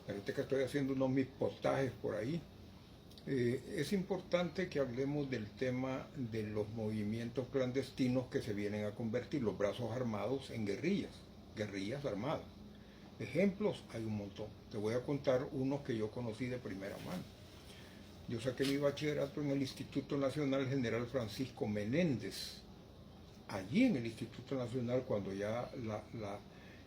Ahorita que estoy haciendo unos mis postajes por ahí, es importante que hablemos del tema de los movimientos clandestinos que se vienen a convertir los brazos armados en guerrillas, guerrillas armadas. Ejemplos hay un montón. Te voy a contar unos que yo conocí de primera mano. Yo saqué mi bachillerato en el Instituto Nacional General Francisco Menéndez. Allí en el Instituto Nacional, cuando ya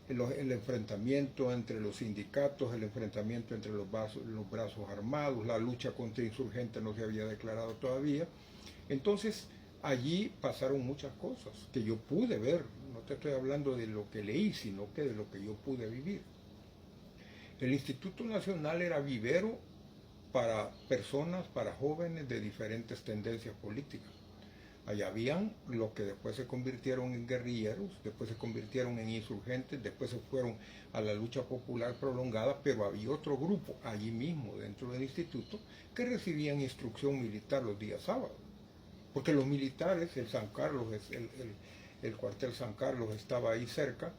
el enfrentamiento entre los sindicatos, el enfrentamiento entre los brazos armados, la lucha contra insurgentes no se había declarado todavía. Entonces, allí pasaron muchas cosas que yo pude ver. No te estoy hablando de lo que leí, sino que de lo que yo pude vivir. El Instituto Nacional era vivero para personas, para jóvenes de diferentes tendencias políticas. Allá habían los que después se convirtieron en guerrilleros, después se convirtieron en insurgentes, después se fueron a la lucha popular prolongada, pero había otro grupo allí mismo dentro del instituto que recibían instrucción militar los días sábados. Porque los militares, el San Carlos, el cuartel San Carlos estaba ahí cerca,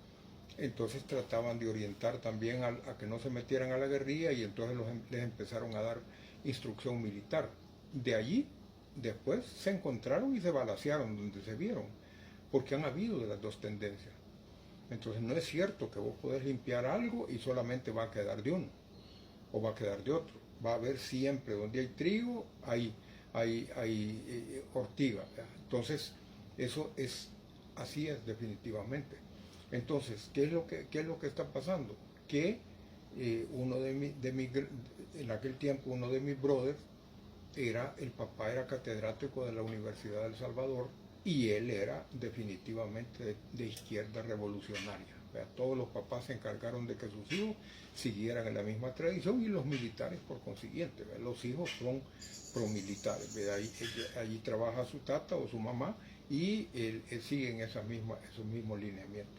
entonces trataban de orientar también a que no se metieran a la guerrilla y entonces les empezaron a dar instrucción militar. De allí después se encontraron y se balacearon donde se vieron, porque han habido de las dos tendencias. Entonces no es cierto que vos podés limpiar algo y solamente va a quedar de uno, o va a quedar de otro. Va a haber siempre, donde hay trigo, hay ortiga. Entonces, eso es, así es definitivamente. Entonces, ¿qué es lo que está pasando? Que en aquel tiempo uno de mis brothers, el papá era catedrático de la Universidad de El Salvador y él era definitivamente de izquierda revolucionaria. Todos los papás se encargaron de que sus hijos siguieran en la misma tradición y los militares por consiguiente. Los hijos son promilitares. Allí trabaja su tata o su mamá y él sigue en esos mismos lineamientos.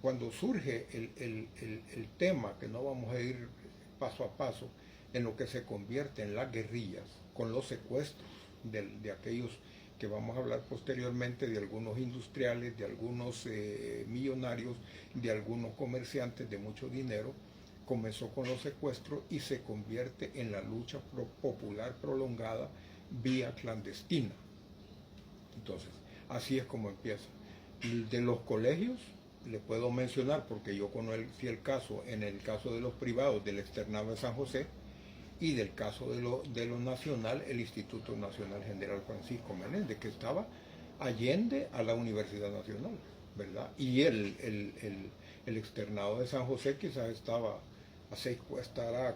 Cuando surge el tema, que no vamos a ir paso a paso, en lo que se convierte en las guerrillas, con los secuestros de aquellos que vamos a hablar posteriormente, de algunos industriales, de algunos millonarios, de algunos comerciantes de mucho dinero, comenzó con los secuestros y se convierte en la lucha popular prolongada vía clandestina. Entonces, así es como empieza. De los colegios, le puedo mencionar, porque yo conocí el caso, en el caso de los privados del Externado de San José, y del caso de lo nacional, el Instituto Nacional General Francisco Menéndez, que estaba allende a la Universidad Nacional, ¿verdad? Y el Externado de San José quizás estará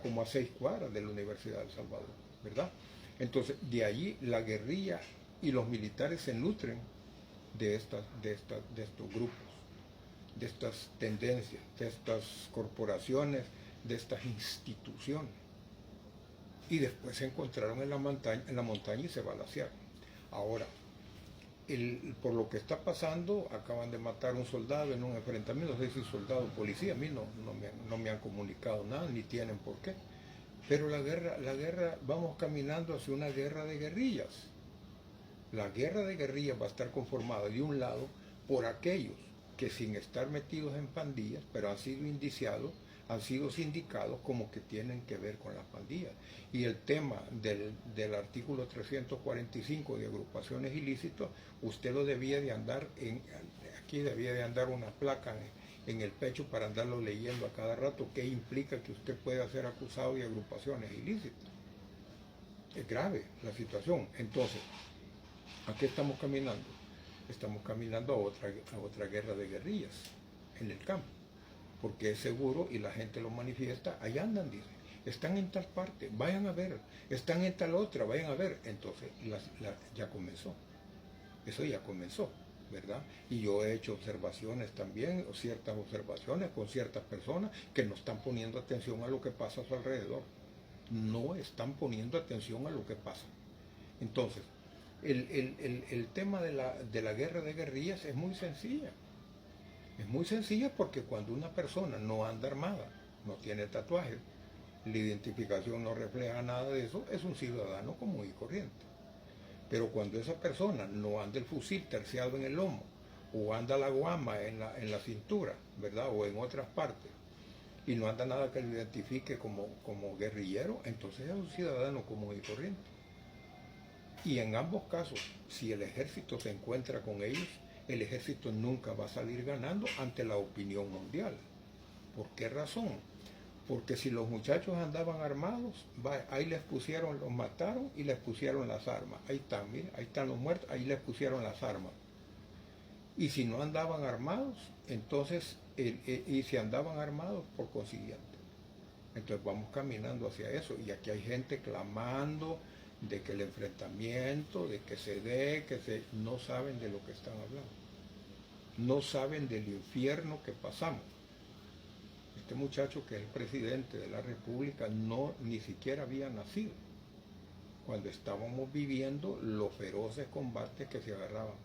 como a 6 cuadras de la Universidad de El Salvador, ¿verdad? Entonces, de allí la guerrilla y los militares se nutren de estos grupos, de estas tendencias, de estas corporaciones, de estas instituciones. Y después se encontraron en la montaña y se balacearon. Ahora, por lo que está pasando, acaban de matar a un soldado en un enfrentamiento, no sé si soldado o policía, a mí no me han comunicado nada, ni tienen por qué. Pero la guerra, vamos caminando hacia una guerra de guerrillas. La guerra de guerrillas va a estar conformada de un lado por aquellos que sin estar metidos en pandillas, pero han sido indiciados, han sido sindicados como que tienen que ver con las pandillas. Y el tema del artículo 345 de agrupaciones ilícitas, usted lo debía de andar, aquí debía de andar una placa en el pecho para andarlo leyendo a cada rato, que implica que usted pueda ser acusado de agrupaciones ilícitas. Es grave la situación. Entonces, ¿a qué estamos caminando? Estamos caminando a otra guerra de guerrillas en el campo, porque es seguro y la gente lo manifiesta. Allá andan, dice, están en tal parte, vayan a ver, están en tal otra, vayan a ver. Entonces ya comenzó, eso ya comenzó, ¿verdad? Y yo he hecho observaciones también, ciertas observaciones con ciertas personas que no están poniendo atención a lo que pasa a su alrededor, no están poniendo atención a lo que pasa. Entonces, el tema de la guerra de guerrillas es muy sencilla. Es muy sencilla porque cuando una persona no anda armada, no tiene tatuajes, la identificación no refleja nada de eso, es un ciudadano común y corriente. Pero cuando esa persona no anda el fusil terciado en el lomo, o anda la guama en la cintura, ¿verdad? O en otras partes, y no anda nada que lo identifique como guerrillero, entonces es un ciudadano común y corriente. Y en ambos casos, si el ejército se encuentra con ellos, el ejército nunca va a salir ganando ante la opinión mundial. ¿Por qué razón? Porque si los muchachos andaban armados, ahí les pusieron, los mataron y les pusieron las armas. Ahí están, miren, ahí están los muertos, ahí les pusieron las armas. Y si no andaban armados, entonces, y si andaban armados, por consiguiente. Entonces vamos caminando hacia eso. Y aquí hay gente clamando de que el enfrentamiento, de que se dé, no saben de lo que están hablando. No saben del infierno que pasamos. Este muchacho que es el presidente de la República ni siquiera había nacido cuando estábamos viviendo los feroces combates que se agarraban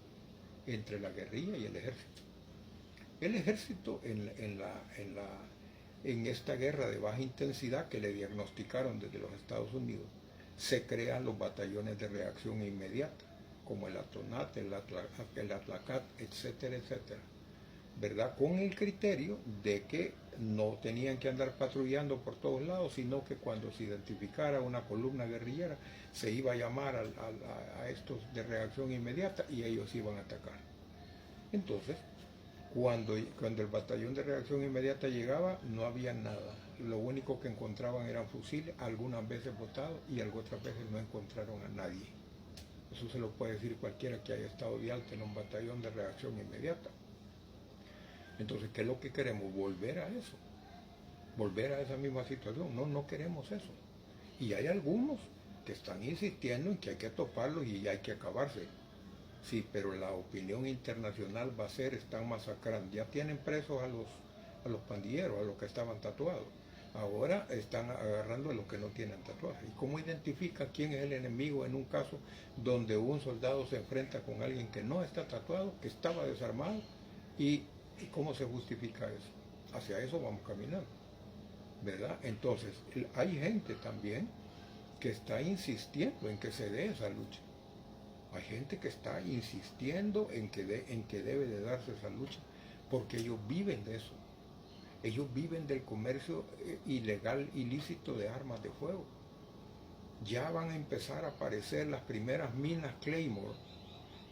entre la guerrilla y el ejército. El ejército en esta guerra de baja intensidad que le diagnosticaron desde los Estados Unidos, se crean los batallones de reacción inmediata, como el ATONAT, el ATLACAT, etcétera, etcétera, ¿verdad? Con el criterio de que no tenían que andar patrullando por todos lados, sino que cuando se identificara una columna guerrillera, se iba a llamar a estos de reacción inmediata y ellos iban a atacar. Entonces, cuando el batallón de reacción inmediata llegaba, no había nada. Lo único que encontraban eran fusiles, algunas veces botados y otras veces no encontraron a nadie. Eso se lo puede decir cualquiera que haya estado de alta en un batallón de reacción inmediata. Entonces, ¿qué es lo que queremos? Volver a eso. Volver a esa misma situación. No queremos eso. Y hay algunos que están insistiendo en que hay que toparlos y hay que acabarse. Sí, pero la opinión internacional va a ser, están masacrando. Ya tienen presos a los pandilleros, a los que estaban tatuados. Ahora están agarrando a los que no tienen tatuajes. ¿Y cómo identifica quién es el enemigo en un caso donde un soldado se enfrenta con alguien que no está tatuado, que estaba desarmado? ¿Y cómo se justifica eso? Hacia eso vamos caminando, ¿verdad? Entonces, hay gente también que está insistiendo en que se dé esa lucha. Hay gente que está insistiendo en que debe de darse esa lucha, porque ellos viven de eso. Ellos viven del comercio ilegal, ilícito de armas de fuego. Ya van a empezar a aparecer las primeras minas Claymore.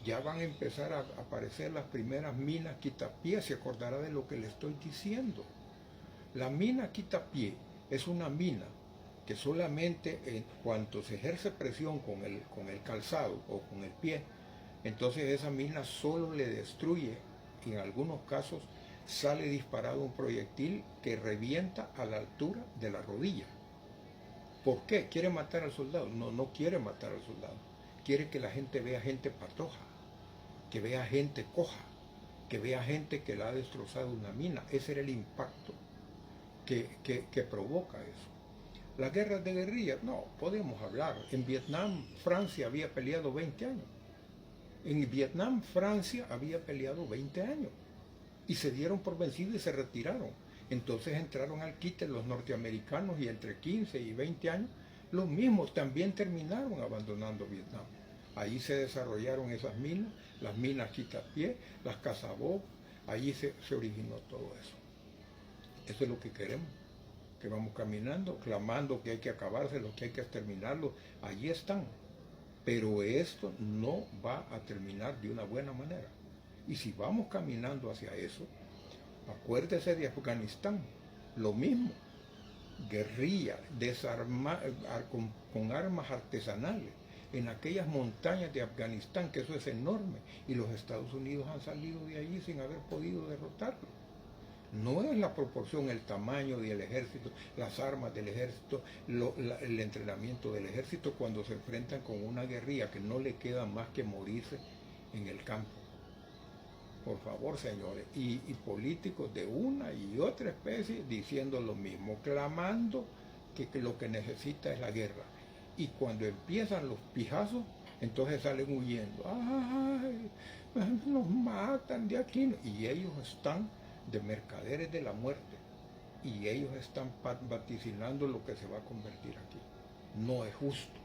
Ya van a empezar a aparecer las primeras minas quitapié. Se acordará de lo que le estoy diciendo. La mina quitapié es una mina que solamente en cuanto se ejerce presión con el calzado o con el pie, entonces esa mina solo le destruye, en algunos casos sale disparado un proyectil que revienta a la altura de la rodilla. ¿Por qué? ¿Quiere matar al soldado? No quiere matar al soldado. Quiere que la gente vea gente patoja, que vea gente coja, que vea gente que la ha destrozado una mina. Ese era el impacto que provoca eso. Las guerras de guerrilla, no, podemos hablar. En Vietnam, Francia había peleado 20 años. En Vietnam, Francia había peleado 20 años. Y se dieron por vencidos y se retiraron. Entonces entraron al quite los norteamericanos y entre 15 y 20 años, los mismos también terminaron abandonando Vietnam. Ahí se desarrollaron esas minas, las minas quitapié, las cazabobos, ahí se originó todo eso. Eso es lo que queremos, que vamos caminando, clamando que hay que acabárselos, que hay que exterminarlos. Allí están. Pero esto no va a terminar de una buena manera. Y si vamos caminando hacia eso, acuérdese de Afganistán, lo mismo, guerrilla, con armas artesanales, en aquellas montañas de Afganistán, que eso es enorme, y los Estados Unidos han salido de allí sin haber podido derrotarlo. No es la proporción, el tamaño del ejército, las armas del ejército, el entrenamiento del ejército cuando se enfrentan con una guerrilla que no le queda más que morirse en el campo. Por favor, señores, y políticos de una y otra especie diciendo lo mismo, clamando que lo que necesita es la guerra. Y cuando empiezan los pijazos, entonces salen huyendo. ¡Ay! Nos matan de aquí. Y ellos están de mercaderes de la muerte. Y ellos están vaticinando lo que se va a convertir aquí. No es justo.